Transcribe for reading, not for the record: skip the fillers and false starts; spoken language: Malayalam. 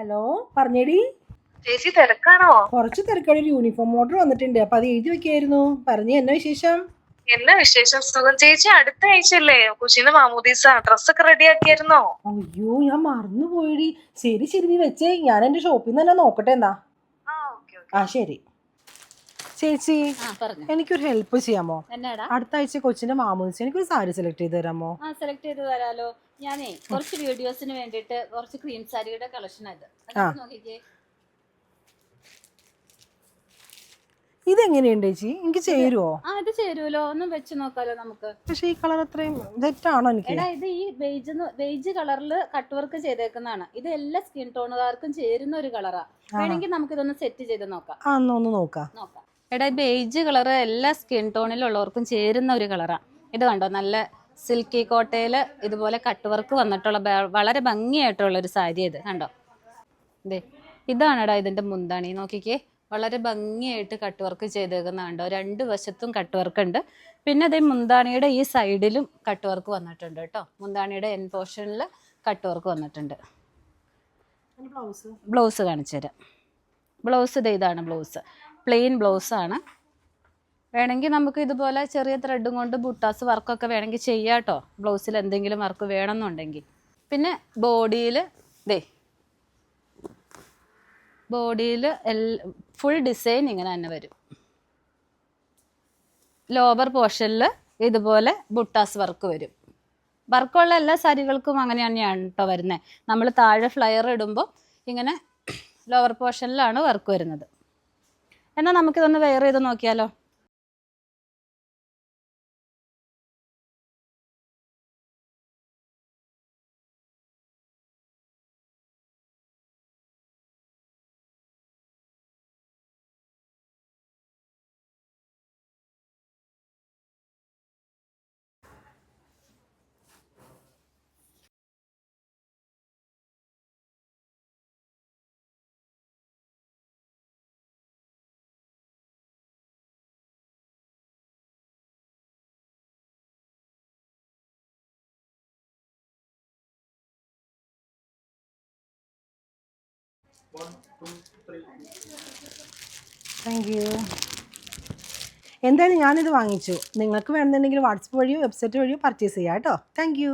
ഹലോ പറഞ്ഞേടി. ചേച്ചി തിരക്കാണോ? കുറച്ച് തിരക്കാണ്. ഒരു യൂണിഫോം ഓർഡർ വന്നിട്ടുണ്ട്, അപ്പൊ അത് എഴുതി വെക്കായിരുന്നു. പറഞ്ഞു എന്നാ വിശേഷം? എന്നാ വിശേഷം? സുഖം. ചേച്ചി അടുത്ത ആഴ്ചയല്ലേ കൊച്ചിന്റെ മാമോദീസ? ഡ്രസ്സൊക്കെ റെഡി ആക്കിയായിരുന്നോ? അയ്യോ ഞാൻ മറന്നുപോയിടി. ശരി ശരി, നീ വെച്ചേ, ഞാൻ എന്റെ ഷോപ്പിൽ നിന്ന് തന്നെ നോക്കട്ടെ. എന്നാ ആ ശരി. ചേച്ചി എനിക്കൊരു ഹെൽപ്പ് ചെയ്യാമോ? അടുത്ത ആഴ്ച കൊച്ചിന്റെ മാമോദീസ, എനിക്കൊരു സാരി സെലക്ട് ചെയ്ത് തരാമോ? സെലക്ട് ചെയ്ത് തരാലോ. ഞാനേ കുറച്ച് വീഡിയോസിന് വേണ്ടിട്ട് കുറച്ച് ക്രീം സാരിയുടെ കളക്ഷൻ ആയത് നോക്കിക്കേ. ഇതെങ്ങനെയുണ്ട് ചേച്ചി, എനിക്ക് ചേരുവോ? ഇത് ചേരുവല്ലോ, ഒന്ന് വെച്ച് നോക്കാലോ നമുക്ക്. പക്ഷെ ഈ കളർ അത്രയും തെറ്റാണോ എനിക്ക്? എടാ ഇത് ഈ ബേജ് കളറിൽ കട്ട് വർക്ക് ചെയ്തേക്കുന്നതാണ്. ഇത് എല്ലാ സ്കിൻ ടോണുകാർക്കും ചേരുന്ന ഒരു കളറാ. വേണമെങ്കിൽ നമുക്ക് ഇതൊന്ന് സെറ്റ് ചെയ്ത് നോക്കാം. ഒന്ന് നോക്കാം. എടാ ബേജ് കളർ എല്ലാ സ്കിൻ ടോണിലുള്ളവർക്കും ചേരുന്ന ഒരു കളറാ. ഇത് കണ്ടോ, നല്ല സിൽക്കി കോട്ടയില് ഇതുപോലെ കട്ട് വർക്ക് വന്നിട്ടുള്ള വളരെ ഭംഗിയായിട്ടുള്ള ഒരു സാരി. ഇത് കണ്ടോ, ഇതാണെടാ ഇതിന്റെ മുന്താണി. നോക്കിക്കേ, വളരെ ഭംഗിയായിട്ട് കട്ട് വർക്ക് ചെയ്തേക്കുന്നുണ്ടോ. രണ്ട് വശത്തും കട്ട് വർക്ക് ഉണ്ട്. പിന്നെ അതേ മുന്താണിയുടെ ഈ സൈഡിലും കട്ട് വർക്ക് വന്നിട്ടുണ്ട് കേട്ടോ. മുന്താണിയുടെ എൻ പോർഷനിൽ കട്ട് വർക്ക് വന്നിട്ടുണ്ട്. ബ്ലൗസ് കാണിച്ചു തരാം. ബ്ലൗസ് ഇതാണ് ബ്ലൗസ്, പ്ലെയിൻ ബ്ലൗസാണ്. വേണമെങ്കിൽ നമുക്ക് ഇതുപോലെ ചെറിയ ത്രെഡും കൊണ്ട് ബുട്ടാസ് വർക്കൊക്കെ വേണമെങ്കിൽ ചെയ്യാം കേട്ടോ, ബ്ലൗസിൽ എന്തെങ്കിലും വർക്ക് വേണമെന്നുണ്ടെങ്കിൽ. പിന്നെ ബോഡിയിൽ ഫുൾ ഡിസൈൻ ഇങ്ങനെ തന്നെ വരും. ലോവർ പോർഷനിൽ ഇതുപോലെ ബുട്ടാസ് വർക്ക് വരും. വർക്കുള്ള എല്ലാ സാരികൾക്കും അങ്ങനെ തന്നെയാണ് കേട്ടോ വരുന്നത്. നമ്മൾ താഴെ ഫ്ലയർ ഇടുമ്പോൾ ഇങ്ങനെ ലോവർ പോർഷനിലാണ് വർക്ക് വരുന്നത്. എന്നാൽ നമുക്കിതൊന്ന് വെയർ ചെയ്ത് നോക്കിയാലോ? Thank you. എന്തായാലും ഞാനിത് വാങ്ങിച്ചു. നിങ്ങൾക്ക് വേണമെന്നുണ്ടെങ്കിൽ വാട്സപ്പ് വഴിയോ വെബ്സൈറ്റ് വഴിയോ പർച്ചേസ് ചെയ്യാം കേട്ടോ. Thank you.